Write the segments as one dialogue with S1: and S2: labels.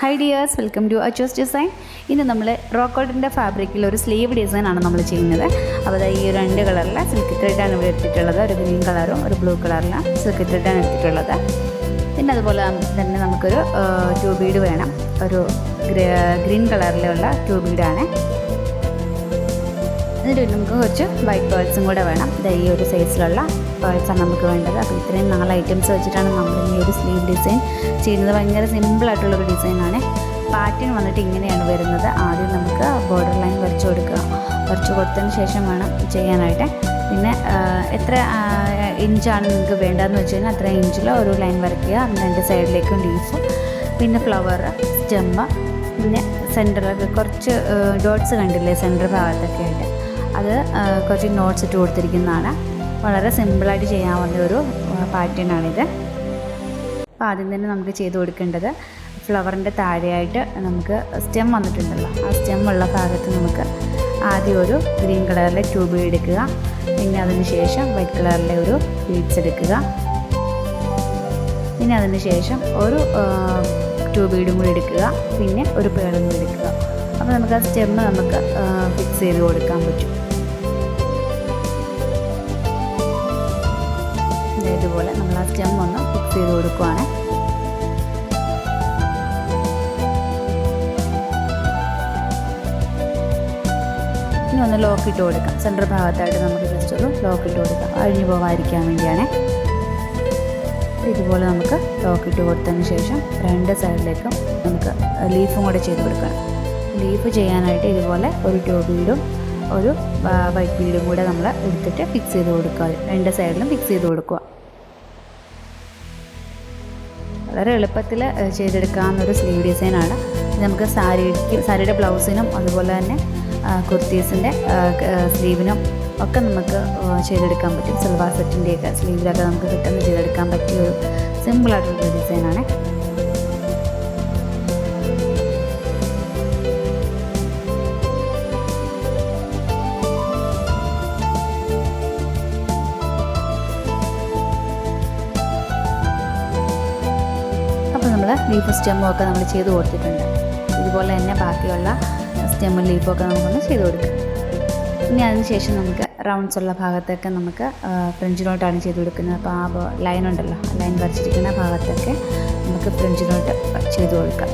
S1: Hi dears, welcome to ACHUS DESIGN. ഇന്ന് നമ്മൾ റോക്കോട്ടിൻ്റെ ഫാബ്രിക്കിൽ ഒരു സ്ലീവ് ഡിസൈൻ ആണ് നമ്മൾ ചെയ്യുന്നത്. അപ്പോൾ ഈ രണ്ട് കളറിലെ സിൽക്ക് ത്രെഡാണ് ഇവിടെ എടുത്തിട്ടുള്ളത്. ഒരു ഗ്രീൻ കളറും ഒരു ബ്ലൂ കളറിലാണ് സിൽക്ക് ത്രെഡാണ് എടുത്തിട്ടുള്ളത്. പിന്നെ അതുപോലെ തന്നെ നമുക്കൊരു ട്യൂബ് ബീഡ് വേണം. ഒരു ഗ്രീൻ കളറിലുള്ള ട്യൂബ് ബീഡാണ്. എന്നിട്ട് നമുക്ക് കുറച്ച് വൈറ്റ് പേൾസും കൂടെ വേണം. ഈ ഒരു സൈസിലുള്ള പേൾസാണ് നമുക്ക് വേണ്ടത്. അപ്പോൾ ഇത്രയും 4 ഐറ്റംസ് വെച്ചിട്ടാണ് നമ്മൾ ഈ ഒരു സ്ലീവ് ഡിസൈൻ ചെയ്യുന്നത്. ഭയങ്കര സിമ്പിളായിട്ടുള്ളൊരു ഡിസൈനാണ്. പാറ്റേൺ വന്നിട്ട് ഇങ്ങനെയാണ് വരുന്നത്. ആദ്യം നമുക്ക് ബോർഡർ ലൈൻ വരച്ച് കൊടുക്കുക. വരച്ച് കൊടുത്തതിന് ശേഷം വേണം ചെയ്യാനായിട്ട്. പിന്നെ എത്ര ഇഞ്ചാണ് നിങ്ങൾക്ക് വേണ്ടതെന്ന് വെച്ച് കഴിഞ്ഞാൽ അത്ര ഇഞ്ചിൽ ഒരു ലൈൻ വരയ്ക്കുക. അതിന് 2 സൈഡിലേക്കും ലീഫ്, പിന്നെ ഫ്ലവർ, സ്റ്റെമ്മ്, പിന്നെ സെൻറ്ററിലൊക്കെ കുറച്ച് ഡോട്ട്സ് കണ്ടില്ലേ സെൻറ്റർ ഭാഗത്തൊക്കെ ആയിട്ട്, അത് കുറച്ച് നോട്ട്സ് ഇട്ട് കൊടുത്തിരിക്കുന്നതാണ്. വളരെ സിമ്പിളായിട്ട് ചെയ്യാവുന്ന ഒരു പാറ്റേൺ ആണിത്. അപ്പോൾ ആദ്യം തന്നെ നമുക്ക് ചെയ്ത് കൊടുക്കേണ്ടത് ഫ്ലവറിൻ്റെ താഴെയായിട്ട് നമുക്ക് സ്റ്റെം വന്നിട്ടുണ്ടല്ലോ, ആ സ്റ്റെം ഉള്ള ഭാഗത്ത് നമുക്ക് ആദ്യം ഒരു ഗ്രീൻ കളറിലെ ട്യൂബ് എടുക്കുക. പിന്നെ അതിന് ശേഷം വൈറ്റ് കളറിലെ ഒരു ബീഡ്സ് എടുക്കുക. പിന്നെ അതിന് ശേഷം ഒരു ട്യൂബ് ബീഡും കൂടി എടുക്കുക. പിന്നെ ഒരു പേളും കൂടി എടുക്കുക. അപ്പോൾ നമുക്ക് ആ സ്റ്റെമ്മ് നമുക്ക് ഫിക്സ് ചെയ്ത് കൊടുക്കാൻ പറ്റും. ഇതുപോലെ നമ്മൾ ആ സ്റ്റെം ഒന്ന് ഫിക്സ് ചെയ്ത് കൊടുക്കുവാണ്. ഇനി ഒന്ന് ലോക്ക് ഇട്ട് കൊടുക്കാം. സെൻറ്റർ ഭാഗത്തായിട്ട് നമുക്ക് ജസ്റ്റ് ഒരു ലോക്ക് ഇട്ട് കൊടുക്കാം, അഴിഞ്ഞു പോകാതിരിക്കാൻ വേണ്ടിയാണ്. ഇതുപോലെ നമുക്ക് ലോക്ക് ഇട്ട് കൊടുത്തതിന് ശേഷം 2 സൈഡിലേക്കും നമുക്ക് ലീഫും കൂടെ ചെയ്ത് കൊടുക്കണം. ലീഫ് ചെയ്യാനായിട്ട് ഇതുപോലെ ഒരു ട്യൂബ് ബീഡും ഒരു വൈറ്റ് ബീഡും കൂടെ നമ്മൾ എടുത്തിട്ട് ഫിക്സ് ചെയ്ത് കൊടുക്കുക. 2 സൈഡിലും ഫിക്സ് ചെയ്ത് കൊടുക്കുക. വളരെ എളുപ്പത്തിൽ ചെയ്തെടുക്കാവുന്നൊരു സ്ലീവ് ഡിസൈനാണ്. നമുക്ക് സാരിയുടെ ബ്ലൗസിനും അതുപോലെ തന്നെ കുർത്തീസിൻ്റെ സ്ലീവിനും ഒക്കെ നമുക്ക് ചെയ്തെടുക്കാൻ പറ്റും. സൽവാർ സെറ്റിൻ്റെയൊക്കെ സ്ലീവിലൊക്കെ നമുക്ക് പെട്ടെന്ന് ചെയ്തെടുക്കാൻ പറ്റിയ ഒരു സിമ്പിളായിട്ടുള്ളൊരു ഡിസൈനാണ്. അപ്പോൾ നമ്മൾ ലീഫ് സ്റ്റെമ്മും ഒക്കെ നമ്മൾ ചെയ്ത് കൊടുത്തിട്ടുണ്ട്. ഇതുപോലെ തന്നെ ബാക്കിയുള്ള സ്റ്റെമ്മും ലീഫും ഒക്കെ നമുക്കൊന്ന് ചെയ്ത് കൊടുക്കാം. ഇനി അതിന് ശേഷം നമുക്ക് റൗണ്ട്സ് ഉള്ള ഭാഗത്തൊക്കെ നമുക്ക് ഫ്രഞ്ച് നോട്ടാണ് ചെയ്ത് കൊടുക്കുന്നത്. അപ്പോൾ ആ ലൈൻ ഉണ്ടല്ലോ, ആ ലൈൻ വരച്ചിരിക്കുന്ന ഭാഗത്തൊക്കെ നമുക്ക് ഫ്രഞ്ച് നോട്ട് ചെയ്ത് കൊടുക്കാം.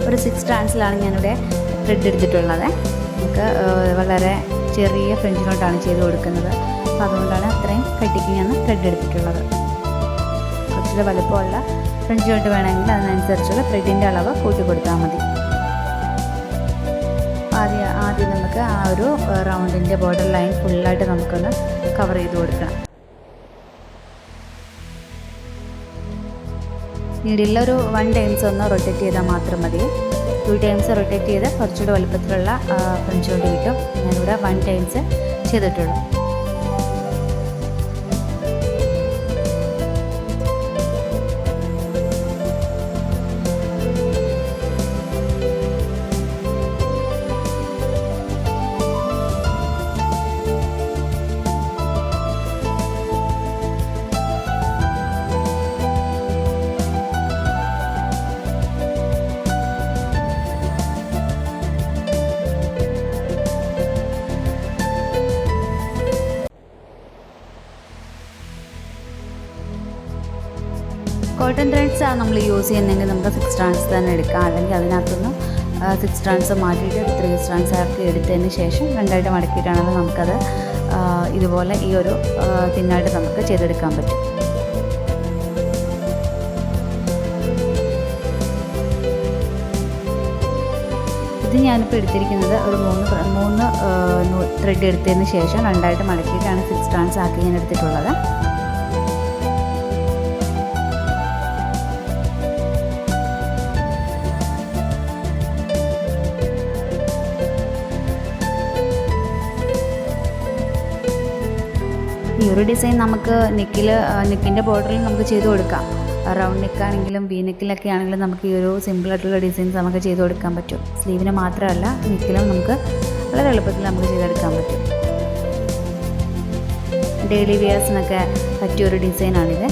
S1: ഒരു 6 സ്ട്രാൻഡ്സിലാണ് ഞാനിവിടെ ത്രെഡ് എടുത്തിട്ടുള്ളത്. നമുക്ക് വളരെ ചെറിയ ഫ്രഞ്ച് നോട്ടാണ് ചെയ്ത് കൊടുക്കുന്നത്. അപ്പോൾ അതുകൊണ്ടാണ് അത്രയും കട്ടിക്ക് ഞാൻ ത്രെഡ് എടുത്തിട്ടുള്ളത്. കുറച്ചുകൂടെ വലുപ്പമുള്ള ഫ്രഞ്ച് നോട്ട് വേണമെങ്കിൽ അതിനനുസരിച്ചുള്ള ത്രെഡിൻ്റെ അളവ് കൂട്ടി കൊടുത്താൽ മതി. ആദ്യം നമുക്ക് ആ ഒരു റൗണ്ടിൻ്റെ ബോർഡർ ലൈൻ ഫുള്ളായിട്ട് നമുക്കൊന്ന് കവർ ചെയ്ത് കൊടുക്കണം. നീഡിലൊരു 1 ടൈംസ് ഒന്ന് റൊട്ടേറ്റ് ചെയ്താൽ മാത്രം മതി. 2 ടൈംസ് റൊട്ടേറ്റ് ചെയ്ത് കുറച്ചുകൂടി വലുപ്പത്തിലുള്ള ഫ്രഞ്ച് നോട്ട് കിട്ടും. ഞാനിവിടെ 1 ടൈംസ് ചെയ്തിട്ടുള്ളൂ. കോട്ടൺ ത്രെഡ്സ് ആണ് നമ്മൾ യൂസ് ചെയ്യുന്നതെങ്കിൽ നമുക്ക് 6 സ്ട്രാൻഡ്സ് തന്നെ എടുക്കാം. അല്ലെങ്കിൽ അതിനകത്തുനിന്ന് 6 സ്ട്രാൻഡ്സ് മാറ്റിയിട്ട് 3 സ്ട്രാൻഡ്സ് ആക്കി എടുത്തതിന് ശേഷം 2ആയിട്ട് മടക്കിയിട്ടാണെങ്കിൽ നമുക്കത് ഇതുപോലെ ഈ ഒരു തിന്നായിട്ട് നമുക്ക് ചെയ്തെടുക്കാൻ പറ്റും. ഇത് ഞാനിപ്പോൾ എടുത്തിരിക്കുന്നത് ഒരു 3 ത്രെഡ് എടുത്തതിന് ശേഷം 2ആയിട്ട് മടക്കിയിട്ടാണ് 6 സ്ട്രാൻഡ്സ് ആക്കി ഞാൻ എടുത്തിട്ടുള്ളത്. ഈ ഒരു ഡിസൈൻ നമുക്ക് നെക്കിൻ്റെ ബോർഡറിൽ നമുക്ക് ചെയ്ത് കൊടുക്കാം. റൗണ്ട് നെക്കാണെങ്കിലും വി നെക്കിലൊക്കെ ആണെങ്കിലും നമുക്ക് ഈ ഒരു സിമ്പിളായിട്ടുള്ള ഡിസൈൻസ് നമുക്ക് ചെയ്ത് കൊടുക്കാൻ പറ്റും. സ്ലീവിന് മാത്രമല്ല നെക്കിലും നമുക്ക് വളരെ എളുപ്പത്തിൽ നമുക്ക് ചെയ്തെടുക്കാൻ പറ്റും. ഡെയിലി വെയേഴ്സിനൊക്കെ പറ്റിയൊരു ഡിസൈനാണിത്.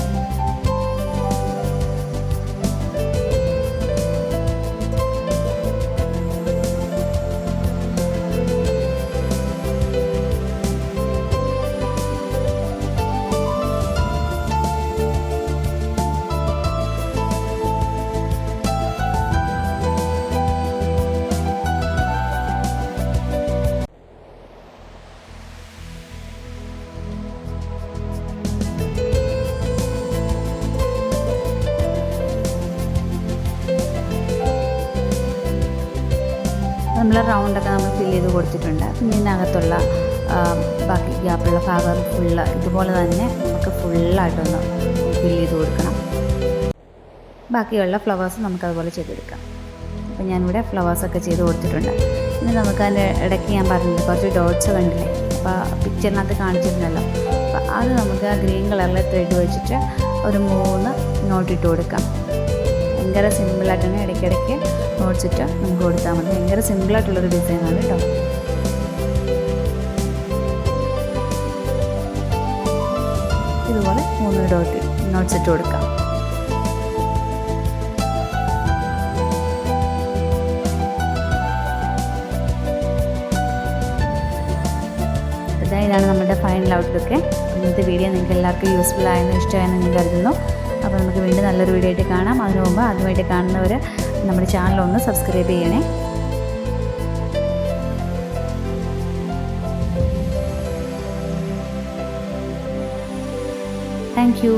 S1: നമ്മൾ റൗണ്ടൊക്കെ നമ്മൾ ഫില്ല് ചെയ്ത് കൊടുത്തിട്ടുണ്ട്. പിന്നെ ഇതിനകത്തുള്ള ബാക്കി ഗ്യാപ്പുള്ള ഭാഗം ഫുള്ള് ഇതുപോലെ തന്നെ നമുക്ക് ഫുള്ളായിട്ടൊന്ന് ഫില്ല് ചെയ്ത് കൊടുക്കണം. ബാക്കിയുള്ള ഫ്ലവേഴ്സ് നമുക്കതുപോലെ ചെയ്തെടുക്കാം. അപ്പോൾ ഞാനിവിടെ ഫ്ലവേഴ്സൊക്കെ ചെയ്ത് കൊടുത്തിട്ടുണ്ട്. ഇനി നമുക്ക് അതിൻ്റെ ഇടയ്ക്ക് ഞാൻ പറഞ്ഞില്ല കുറച്ച് ഡോട്ട്സ് കണ്ടില്ലേ, അപ്പോൾ പിക്ചറിനകത്ത് കാണിച്ചിരുന്നല്ലോ. അപ്പോൾ അത് നമുക്ക് ആ ഗ്രീൻ കളറിലെ ത്രെഡ് വെച്ചിട്ട് ഒരു 3 നോട്ട് ഇട്ട് കൊടുക്കാം. ഭയങ്കര സിമ്പിളായിട്ടാണ്. ഇടയ്ക്കിടയ്ക്ക് നോട്ട്സ് ഇട്ട് നമുക്ക് കൊടുത്താൽ മതി. ഭയങ്കര സിമ്പിളായിട്ടുള്ളൊരു ഡിസൈനാണ് കേട്ടോ. ഇതുപോലെ 3 നോട്ട്സ് ഇട്ട് കൊടുക്കാം. ഇതാണ് നമ്മുടെ ഫൈനൽ ഔട്ട്ലുക്ക്. ഇന്നത്തെ വീഡിയോ നിങ്ങൾക്ക് എല്ലാവർക്കും യൂസ്ഫുൾ ആയെന്ന് ഇഷ്ടമായെന്ന് ഞാൻ കരുതുന്നു. അപ്പോൾ നമുക്ക് വീണ്ടും നല്ലൊരു വീഡിയോ ആയിട്ട് കാണാം. അതിനു മുമ്പ് ആദ്യമായിട്ട് കാണുന്നവർ നമ്മുടെ ചാനലൊന്ന് സബ്സ്ക്രൈബ് ചെയ്യണേ. Thank you.